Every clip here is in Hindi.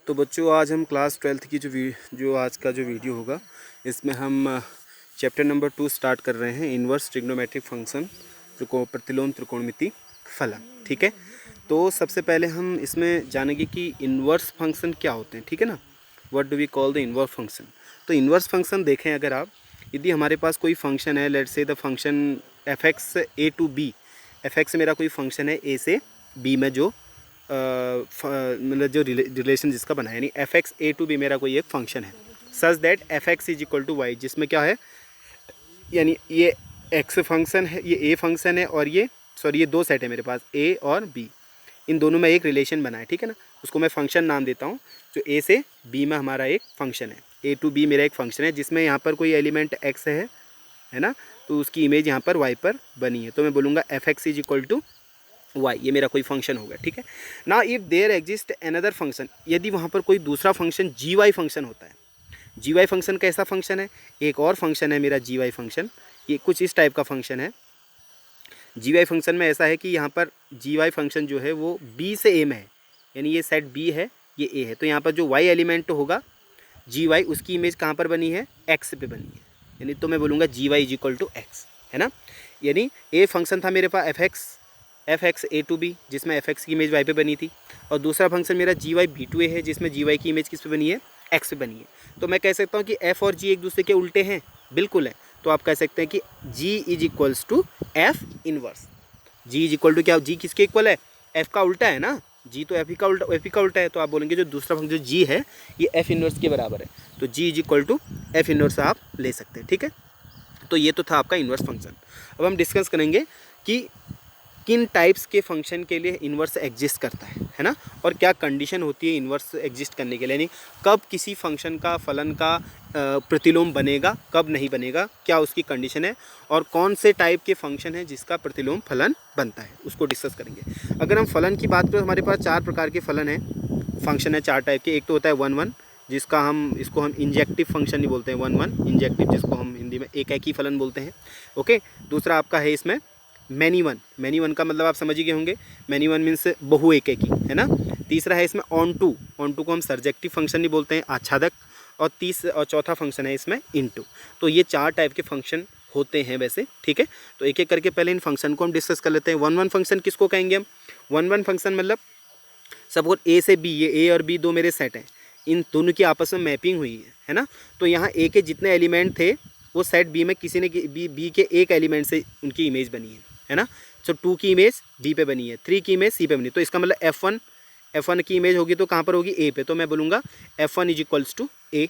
तो बच्चों आज हम क्लास 12th की जो आज का जो वीडियो होगा इसमें हम चैप्टर नंबर 2 स्टार्ट कर रहे हैं, इन्वर्स ट्रिग्नोमेट्रिक फंक्शन, प्रतिलोम त्रिकोणमिति फलन। ठीक है, तो सबसे पहले हम इसमें जानेंगे कि इन्वर्स फंक्शन क्या होते हैं। ठीक है ना, what do we call the inverse function. तो इन्वर्स फंक्शन देखें, अगर आप यदि हमारे पास कोई फंक्शन है, let's say the function F X A to B, F X मेरा कोई फंक्शन है ए से बी में जो मतलब जो रिलेशन जिसका बना है, यानी F X A to B मेरा कोई एक फंक्शन है such that F X is equal to Y, जिसमें क्या है, यानी ये एक्स फंक्शन है, ये ए फंक्शन है और ये ये दो सेट है मेरे पास ए और बी, इन दोनों में एक रिलेशन बना है। ठीक है ना, उसको मैं फंक्शन नाम देता हूँ। जो ए से बी में हमारा एक फंक्शन है, ए टू बी मेरा एक फंक्शन है जिसमें यहाँ पर कोई एलिमेंट एक्स है ना, तो उसकी इमेज यहाँ पर वाई पर बनी है, तो मैं बोलूँगा F X is equal to Y, ये मेरा कोई फंक्शन होगा। ठीक है ना, if there exist another function, यदि वहाँ पर कोई दूसरा फंक्शन जी वाई फंक्शन होता है। जी वाई फंक्शन कैसा फंक्शन है, एक और फंक्शन है मेरा जी वाई फंक्शन, ये कुछ इस टाइप का फंक्शन है। जी वाई फंक्शन में ऐसा है कि यहाँ पर जी वाई फंक्शन जो है वो बी से ए में है, यानी ये सेट बी है, ये ए है, तो यहाँ पर जो वाई एलिमेंट होगा जी वाई, उसकी इमेज कहाँ पर बनी है, एक्स पे बनी है, यानी तो मैं बोलूँगा G Y is equal to X, है ना। यानी ए फंक्शन था मेरे पास F X A to B, जिसमें एफ एक्स की इमेज वाई पे बनी थी, और दूसरा फंक्शन मेरा G Y B to A है, जिसमें जी वाई की इमेज किस पे बनी है, एक्स पे बनी है। तो मैं कह सकता हूँ कि एफ और जी एक दूसरे के उल्टे हैं, बिल्कुल है। तो आप कह सकते हैं कि G is equals to F inverse. G is equal to क्या, जी किसके इक्वल है, एफ का उल्टा है ना, जी तो एफ ही का उल्टा है, तो आप बोलेंगे जो दूसरा फंक्शन जो जी है ये एफ इनवर्स के बराबर है, तो G is equal to F inverse आप ले सकते हैं। ठीक है, तो ये तो था आपका इन्वर्स फंक्शन। अब हम डिस्कस करेंगे कि किन टाइप्स के फंक्शन के लिए इन्वर्स एग्जिस्ट करता है ना, और क्या कंडीशन होती है इन्वर्स एग्जिस्ट करने के लिए, यानी कब किसी फंक्शन का फलन का प्रतिलोम बनेगा, कब नहीं बनेगा, क्या उसकी कंडीशन है, और कौन से टाइप के फंक्शन है जिसका प्रतिलोम फलन बनता है, उसको डिस्कस करेंगे। अगर हम फलन की बात करें, हमारे पास 4 प्रकार के फलन हैं, फंक्शन है 4 टाइप के। एक तो होता है 1 1, जिसका इसको हम इंजेक्टिव फंक्शन ही बोलते हैं, 1 1 इंजेक्टिव, जिसको हम हिंदी में एक ही फलन बोलते हैं। ओके, दूसरा आपका है इसमें मैनी वन का मतलब आप समझ ही गए होंगे, मैनी वन मीन्स बहु एक ही, है ना। तीसरा है इसमें ऑन टू को हम सर्जेक्टिव फंक्शन ही बोलते हैं, आच्छादक, और चौथा फंक्शन है इसमें इनटू। तो ये 4 टाइप के फंक्शन होते हैं वैसे। ठीक है, तो एक एक करके पहले इन फंक्शन को हम डिस्कस कर लेते हैं। 1 1 फंक्शन किसको कहेंगे हम, 1 1 फंक्शन मतलब सपोज ए से बी, ये ए और बी दो मेरे सेट हैं, इन दोनों की आपस में मैपिंग हुई है ना, तो यहाँ ए के जितने एलिमेंट थे वो सेट बी में किसी ने बी के एक एलिमेंट से उनकी इमेज बनी है ना। तो 2 की इमेज बी पे बनी है, 3 की इमेज सी पे बनी, तो इसका मतलब F1 की इमेज होगी तो कहाँ पर होगी, ए पे, तो मैं बोलूँगा F1 इज इक्वल्स टू ए,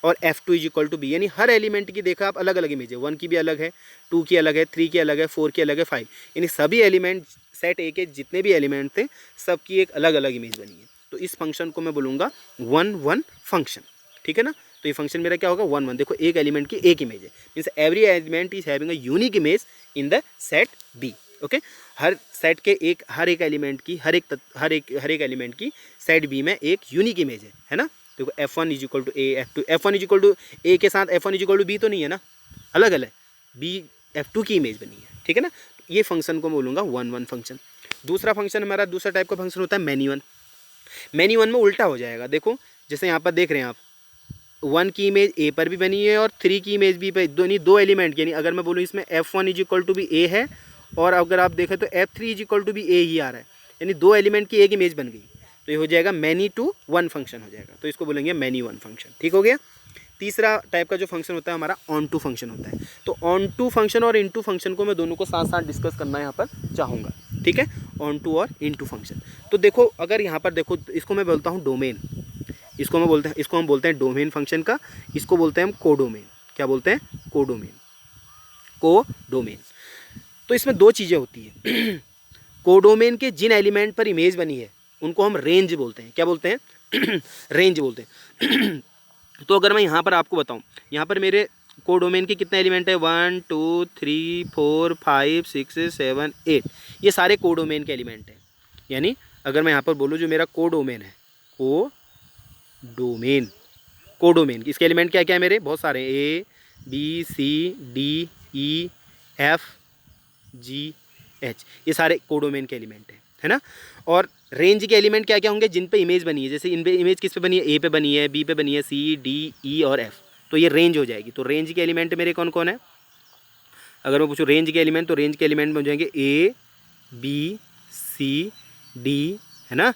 और F2 is equal to be, यानी हर एलिमेंट की देखा आप अलग अलग इमेज है, 1 की भी अलग है, 2 की अलग है, 3 की अलग है, 4 की अलग है, 5, यानी सभी एलिमेंट सेट ए के जितने भी एलिमेंट थे सबकी एक अलग अलग इमेज बनी है, तो इस फंक्शन को मैं बोलूँगा 1 1 फंक्शन। ठीक है ना, तो ये फंक्शन मेरा क्या होगा, 1 1, देखो एक एलिमेंट की एक इमेज है, means every element is having a unique image in the set B. Okay, हर सेट के हर एक एलिमेंट की हर एक एलिमेंट की सेट बी में एक यूनिक इमेज है ना। देखो F1 is equal to A, F1 is equal to A के साथ F1 is equal to be तो नहीं है ना, अलग अलग बी F2 की इमेज बनी है। ठीक है ना, तो ये फंक्शन को बोलूँगा 1 1 फंक्शन। दूसरा फंक्शन हमारा दूसरा टाइप का फंक्शन होता है मैनी वन में उल्टा हो जाएगा। देखो जैसे यहाँ पर देख रहे हैं आप, 1 की इमेज ए पर भी बनी है और 3 की इमेज बी पर, दो एलिमेंट, यानी अगर मैं बोलूँ इसमें F1 इज इक्वल टू भी ए है, और अगर आप देखें तो F3 इज इक्वल टू भी ए ही आ रहा है, यानी दो एलिमेंट की एक इमेज बन गई, तो ये हो जाएगा मैनी टू वन फंक्शन हो जाएगा, तो इसको बोलेंगे मैनी वन फंक्शन। ठीक हो गया। तीसरा टाइप का जो फंक्शन होता है हमारा ऑन टू फंक्शन होता है, तो ऑन टू फंक्शन और इन टू फंक्शन को मैं दोनों को साथ साथ डिस्कस करना यहाँ पर चाहूँगा। ठीक है, ऑन टू और इन टू फंक्शन। तो देखो अगर यहाँ पर देखो, इसको मैं बोलता हूँ डोमेन, इसको हम बोलते हैं डोमेन फंक्शन का, इसको बोलते हैं हम कोडोमेन। क्या बोलते हैं, कोडोमेन। तो इसमें 2 चीज़ें होती हैं कोडोमेन के जिन एलिमेंट पर इमेज बनी है उनको हम रेंज बोलते हैं। क्या बोलते हैं रेंज बोलते हैं तो अगर मैं यहाँ पर आपको बताऊँ, यहाँ पर मेरे कोडोमेन के कितने एलिमेंट है, 1 2 3 4 5 6 7 8, ये सारे कोडोमेन के एलिमेंट हैं। यानी अगर मैं यहाँ पर बोलूँ जो मेरा कोडोमेन है, कोडोमेन इसके एलिमेंट क्या क्या है मेरे, बहुत सारे, A B C D E F G H, ये सारे कोडोमेन के एलिमेंट हैं, है ना। और रेंज के एलिमेंट क्या क्या होंगे, जिन पे इमेज बनी है, जैसे इन पे इमेज किस पे बनी है, ए पे बनी है, बी पे बनी है, सी डी ई और एफ, तो ये रेंज हो जाएगी। तो रेंज के एलिमेंट मेरे कौन कौन है, अगर मैं पूछूँ रेंज के एलिमेंट, तो रेंज के एलिमेंट में हो जाएंगे ए बी सी डी, है ना,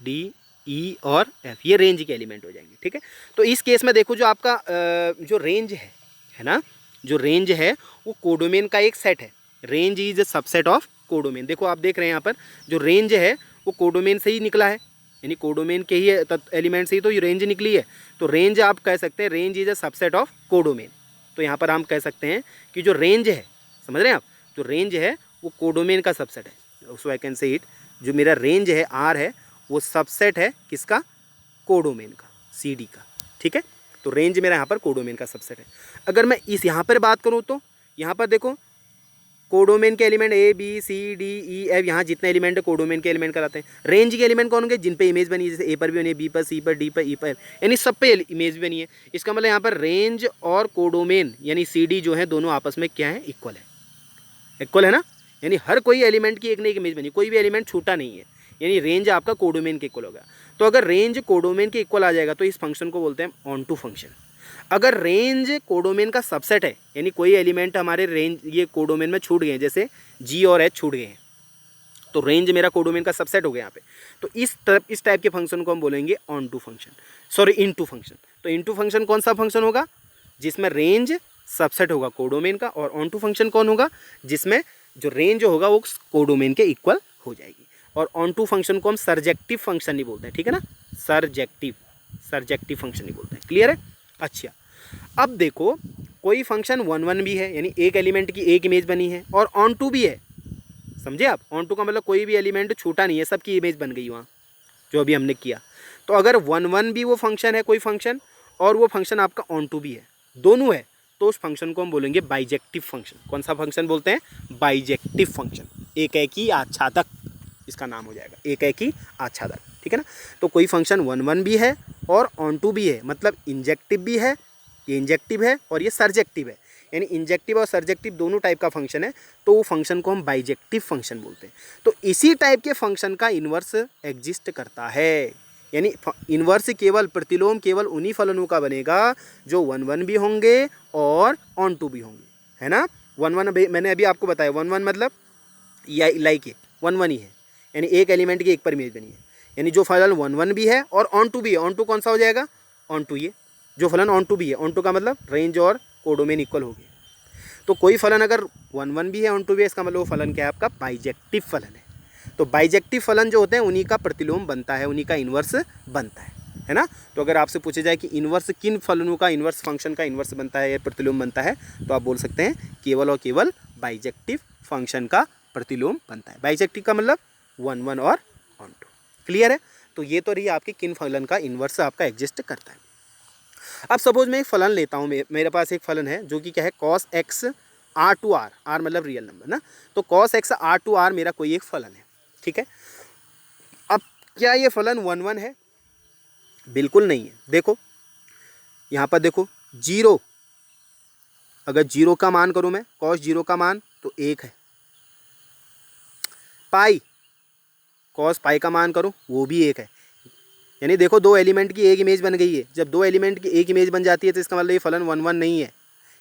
डी ई और एफ, ये रेंज के एलिमेंट हो जाएंगे। ठीक है, तो इस केस में देखो जो आपका जो रेंज है ना, जो रेंज है वो कोडोमेन का एक सेट है। Range is a subset of codomain. देखो आप देख रहे हैं यहाँ पर जो रेंज है वो कोडोमेन से ही निकला है, यानी कोडोमेन के ही एलिमेंट से ही तो ये रेंज निकली है। तो रेंज आप कह सकते हैं range is a subset of codomain. तो यहाँ पर हम कह सकते हैं कि जो रेंज है, समझ रहे हैं आप, जो रेंज है वो कोडोमेन का सबसेट है। सो आई कैन से इट, जो मेरा रेंज है आर है वो सबसेट है किसका, कोडोमेन का, सी डी का। ठीक है, तो रेंज मेरा यहाँ पर कोडोमेन का सबसेट है। अगर मैं इस यहाँ पर बात करूँ तो यहाँ पर देखो कोडोमेन के element A B C D E F, यहाँ जितने एलिमेंट है कोडोमेन के एलिमेंट कराते हैं। रेंज के एलिमेंट कौन होंगे, जिन पे इमेज बनी है, जैसे ए पर भी बनी है, बी पर, सी पर, डी पर, ई पर, यानी सब पे इमेज बनी है। इसका मतलब यहाँ पर रेंज और कोडोमेन यानी सी डी जो है दोनों आपस में क्या है, इक्वल है। इक्वल है ना, यानी हर कोई एलिमेंट की एक न एक इमेज बनी, कोई भी एलिमेंट छूटा नहीं है, यानी रेंज आपका कोडोमेन के इक्वल होगा। तो अगर रेंज कोडोमेन के इक्वल आ जाएगा तो इस फंक्शन को बोलते हैं ऑन टू फंक्शन। अगर रेंज कोडोमेन का सबसेट है, यानी कोई एलिमेंट हमारे रेंज ये कोडोमेन में छूट गए, जैसे जी और एच छूट गए हैं, तो रेंज मेरा कोडोमेन का सबसेट हो गया यहाँ पे, तो इस टाइप के फंक्शन को हम बोलेंगे onto function, sorry into function. तो इनटू फंक्शन कौन सा फंक्शन होगा, जिसमें रेंज सबसेट होगा कोडोमेन का, और ऑन टू फंक्शन कौन होगा, जिसमें जो रेंज होगा वो कोडोमेन के इक्वल हो जाएगी। और ऑन टू फंक्शन को हम सर्जेक्टिव फंक्शन नहीं बोलते हैं, ठीक है ना, सर्जेक्टिव फंक्शन नहीं बोलते हैं। क्लियर है। अच्छा, अब देखो कोई फंक्शन 1 1 भी है, यानी एक एलिमेंट की एक इमेज बनी है, और ऑन टू भी है। समझे आप, ऑन टू का मतलब कोई भी एलिमेंट छूटा नहीं है, सबकी इमेज बन गई वहाँ जो अभी हमने किया। तो अगर 1 1 भी वो फंक्शन है कोई फंक्शन, और वो फंक्शन आपका ऑन टू भी है, दोनों है, तो उस फंक्शन को हम बोलेंगे बाइजेक्टिव फंक्शन। कौन सा फंक्शन बोलते हैं, बाइजेक्टिव फंक्शन। एकैकी आच्छादक इसका नाम हो जाएगा, एकैकी आच्छादक। ठीक है ना। तो कोई फंक्शन 1 1 भी है और ऑन टू भी है, मतलब इंजेक्टिव भी है, ये इंजेक्टिव है और ये सर्जेक्टिव है, यानी इंजेक्टिव और सर्जेक्टिव दोनों टाइप का फंक्शन है, तो वो फंक्शन को हम बाइजेक्टिव फंक्शन बोलते हैं। तो इसी टाइप के फंक्शन का इन्वर्स एग्जिस्ट करता है, यानी इन्वर्स केवल प्रतिलोम केवल उन्हीं फलनों का बनेगा जो 1 1 भी होंगे और ऑन टू भी होंगे, है ना। 1 1 मैंने अभी आपको बताया, 1 1 मतलब या लाइक है 1 1 ही है, यानी एक एलिमेंट की एक पर इमेज बनी है, यानी जो फलन 1 1 भी है और ऑन टू भी है। ऑन टू कौन सा हो जाएगा, ऑन टू ये जो फलन ऑन टू भी है, ऑन टू का मतलब रेंज और कोडोमेन इक्वल हो गए। तो कोई फलन अगर 1 1 भी है ऑन टू भी है, इसका मतलब वो फलन क्या है, आपका बाइजेक्टिव फलन है। तो बाइजेक्टिव फलन जो होते हैं उन्हीं का प्रतिलोम बनता है, उन्हीं का इन्वर्स बनता है ना। तो अगर आपसे पूछे जाए कि इन्वर्स किन फलनों का, इन्वर्स फंक्शन का इन्वर्स बनता है या प्रतिलोम बनता है, तो आप बोल सकते हैं केवल और केवल बाइजेक्टिव फंक्शन का प्रतिलोम बनता है। बाइजेक्टिव का मतलब 1 1 और ऑन टू। क्लियर है। तो ये तो रही आपकी किन फलन का इन्वर्स आपका एग्जिस्ट करता है। अब सपोज मैं एक फलन लेता हूँ, मेरे पास एक फलन है जो कि क्या है, cos x r to r, r मतलब रियल नंबर ना, तो cos x r to r मेरा कोई एक फलन है। ठीक है। अब क्या ये फलन 1 1 है, बिल्कुल नहीं है। देखो यहाँ पर देखो 0, अगर 0 का मान करूँ मैं, cos 0 का मान तो 1 है। पाई, cos पाई का मान करूँ वो भी 1 है, यानी देखो दो एलिमेंट की एक इमेज बन गई है। जब दो एलिमेंट की एक इमेज बन जाती है तो इसका मतलब ये फलन 1 1 नहीं है,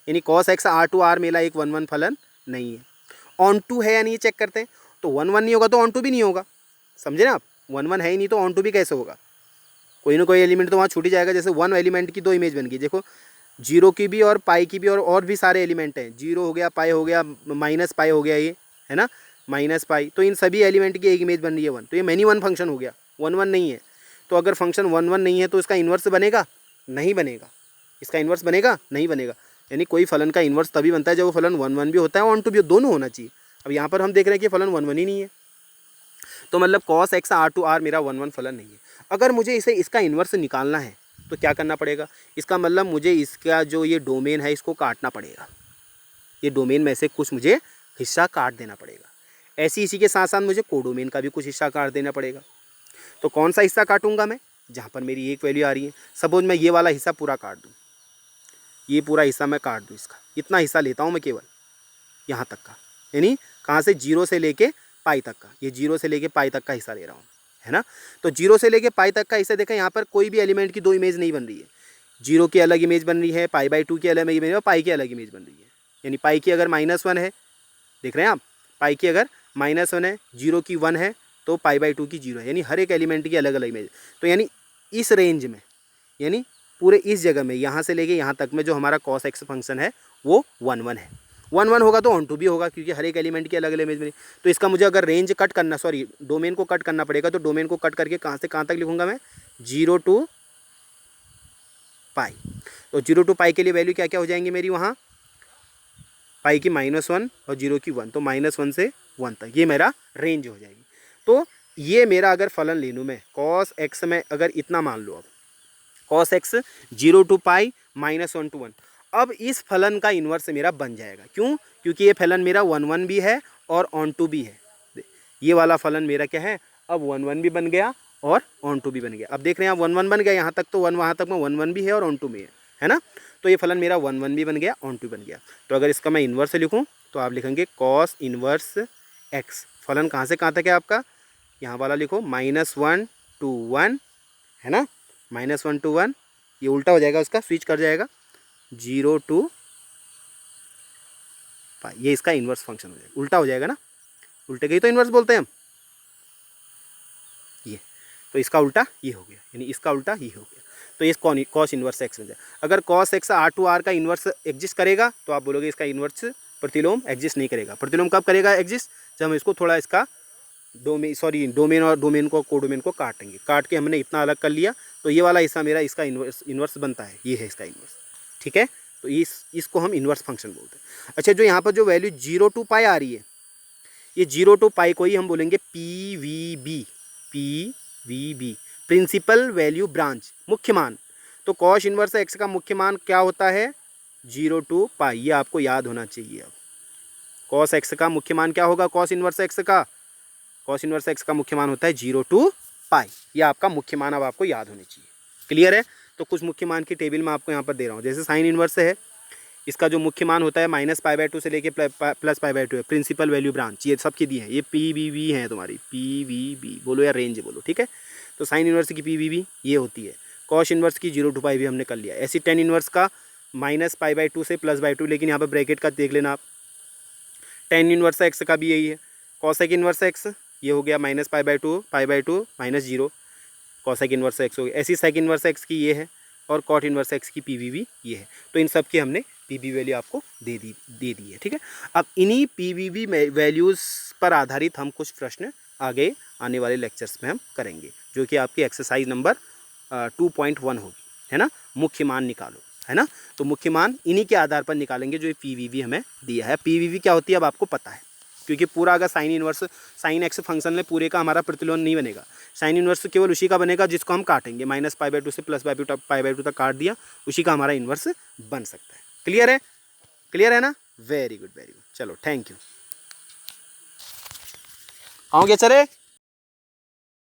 यानी cos x r to r मेरा एक 1 1 फलन नहीं है। ऑन टू है या नहीं चेक करते हैं, तो 1 1 नहीं होगा तो ऑन टू भी नहीं होगा। समझे ना आप, 1 1 है ही नहीं तो ऑन टू भी कैसे होगा, कोई ना कोई एलिमेंट तो वहाँ छूट ही जाएगा। जैसे 1 एलिमेंट की दो इमेज बन गई, देखो 0 की भी और पाई की भी, और भी सारे एलिमेंट हैं, 0 हो गया, पाई हो गया, माइनस पाई हो गया, ये है ना माइनस पाई, तो इन सभी एलिमेंट की एक इमेज बन रही है 1, तो ये मैनी 1 फंक्शन हो गया, 1 1 नहीं है। तो अगर फंक्शन 1 1 नहीं है तो इसका इन्वर्स बनेगा, नहीं बनेगा। इसका इन्वर्स बनेगा, नहीं बनेगा। यानी कोई फलन का इन्वर्स तभी बनता है जब वो फलन 1 1 भी होता है, ऑन टू भी दोनों होना चाहिए। अब यहाँ पर हम देख रहे हैं कि फलन 1 1 ही नहीं है, तो मतलब cos x r to r मेरा 1 1 फलन नहीं है। अगर मुझे इसे इसका इन्वर्स निकालना है तो क्या करना पड़ेगा, इसका मतलब मुझे इसका जो ये डोमेन है इसको काटना पड़ेगा, ये डोमेन में से कुछ मुझे हिस्सा काट देना पड़ेगा। ऐसी इसी के साथ साथ मुझे कोडोमेन का भी कुछ हिस्सा काट देना पड़ेगा। तो कौन सा हिस्सा काटूंगा मैं, जहाँ पर मेरी एक वैल्यू आ रही है। सपोज मैं ये वाला हिस्सा पूरा काट दूँ, ये पूरा हिस्सा मैं काट दूँ, इसका इतना हिस्सा लेता हूँ मैं केवल यहाँ तक का, यानी कहाँ से 0 से लेके पाई तक का, ये 0 से लेके पाई तक का हिस्सा ले रहा हूँ। है ना। तो जीरो से लेके पाई तक का इसे देखें, यहाँ पर कोई भी एलिमेंट की दो इमेज नहीं बन रही है। जीरो की अलग इमेज बन रही है, पाई/2 की अलग इमेज और पाई की अलग इमेज बन रही है। यानी पाई की अगर -1 है, देख रहे हैं आप, पाई की अगर -1 है, जीरो की 1 है, तो पाई/2 की 0 है। यानी हर एक एलिमेंट की अलग अलग इमेज। तो यानी इस रेंज में, यानी पूरे इस जगह में, यहाँ से लेके यहाँ तक में जो हमारा cos x फंक्शन है वो 1 1 है। 1 1 होगा तो ऑन टू भी होगा, क्योंकि हर एक एलिमेंट की अलग अलग इमेज बनी। तो इसका मुझे अगर रेंज कट करना, सॉरी डोमेन को कट करना पड़ेगा, तो डोमेन को कट करके कहाँ से कहाँ तक लिखूंगा मैं, 0 to पाई। तो 0 to पाई के लिए वैल्यू क्या क्या हो जाएंगी मेरी, वहाँ पाई की -1 और 0 की 1, तो -1 से 1 तक ये मेरा रेंज हो जाएगी। तो ये मेरा अगर फलन ले लूँ मैं cos x में, अगर इतना मान लो, अब cos x 0 to pi -1 to 1, अब इस फलन का इन्वर्स मेरा बन जाएगा। क्यों? क्योंकि ये फलन मेरा 1 1 भी है और ऑन टू भी है। ये वाला फलन मेरा क्या है, अब 1 1 भी बन गया और ऑन टू भी बन गया। अब देख रहे हैं, 1 1 बन गया यहाँ तक, तो 1 वहाँ तक में 1 1 भी है और ऑन टू में है ना। तो ये फलन मेरा 1 1 भी बन गया, ऑन टू बन गया। तो अगर इसका मैं इन्वर्स लिखूँ तो आप लिखेंगे cos इन्वर्स x। फलन कहाँ से कहाँ तक है आपका, यहाँ वाला लिखो -1 to 1, है ना, -1 to 1, ये उल्टा हो जाएगा, उसका स्विच कर जाएगा 0 to पाई। ये इसका इन्वर्स फंक्शन हो जाएगा, उल्टा हो जाएगा ना, उल्टे के ही तो इन्वर्स बोलते हैं हम। ये तो इसका उल्टा ये हो गया, यानी इसका उल्टा ये हो गया। तो ये cos इन्वर्स x हो जाए। अगर cos x R to R का इन्वर्स एग्जिस्ट करेगा तो आप बोलोगे इसका इन्वर्स प्रतिलोम एग्जिस्ट नहीं करेगा। प्रतिलोम कब करेगा एग्जिस्ट, जब हम इसको थोड़ा इसका डोमेन और डोमेन को कोडोमेन को काटेंगे। काट के हमने इतना अलग कर लिया, तो ये वाला हिस्सा मेरा इसका इन्वर्स बनता है, ये है इसका इन्वर्स। ठीक है, तो इसको हम इन्वर्स फंक्शन बोलते हैं। अच्छा, जो यहाँ पर जो वैल्यू 0 to पाई आ रही है, ये 0 to पाई को ही हम बोलेंगे PVB, प्रिंसिपल वैल्यू ब्रांच, मुख्य मान। तो cos इन्वर्स x का मुख्य मान क्या होता है, 0 to पाई। ये आपको याद होना चाहिए। अब cos x का मुख्य मान क्या होगा, cos इन्वर्स x का, cos इन्वर्स x का मुख्य मान होता है 0 to पाई। ये आपका मुख्य मान अब आपको याद होने चाहिए। क्लियर है। तो कुछ मुख्य मान की टेबल में आपको यहाँ पर दे रहा हूँ। जैसे साइन इन्वर्स है, इसका जो मुख्य मान होता है -पाई/2 से लेके +पाई/2 है, प्रिंसिपल वैल्यू ब्रांच, ये सबकी दी है। ये PVB है तुम्हारी, PVB बोलो या रेंज बोलो, ठीक है। तो साइन इन्वर्स की PVB ये होती है। cos इन्वर्स की 0 to पाई भी हमने कर लिया। ऐसी tan इन्वर्स का -पाई/2 से +/2, लेकिन यहाँ पर ब्रैकेट का देख लेना आप। tan इन्वर्स x का भी यही है। cosec इन्वर्स x ये हो गया -पाई/2 -0, cosec इन्वर्स x हो गया। ऐसी sec इन्वर्स x की ये है, और cot इन्वर्स x की PVB ये है। तो इन सब की हमने PVB वैल्यू आपको दे दी है, ठीक है। अब इन्हीं PVB वैल्यूज़ पर आधारित हम कुछ प्रश्न आगे आने वाले लेक्चर्स में हम करेंगे, जो कि आपकी एक्सरसाइज नंबर 2.1 होगी, है ना। मुख्य मान निकालो, है ना। तो मुख्य मान इन्हीं के आधार पर निकालेंगे जो PVB हमें दिया है। PVB क्या होती है अब आपको पता है, क्योंकि पूरा अगर साइन x फंक्शन में पूरे का हमारा प्रतिलोम नहीं बनेगा। साइन इन्वर्स केवल उसी का बनेगा जिसको हम काटेंगे, -पाई/2 से +पाई/2 तक काट दिया, उसी का हमारा इन्वर्स बन सकता है। क्लियर है, क्लियर है ना। Very good, very good. चलो, थैंक यू। आओगे चले।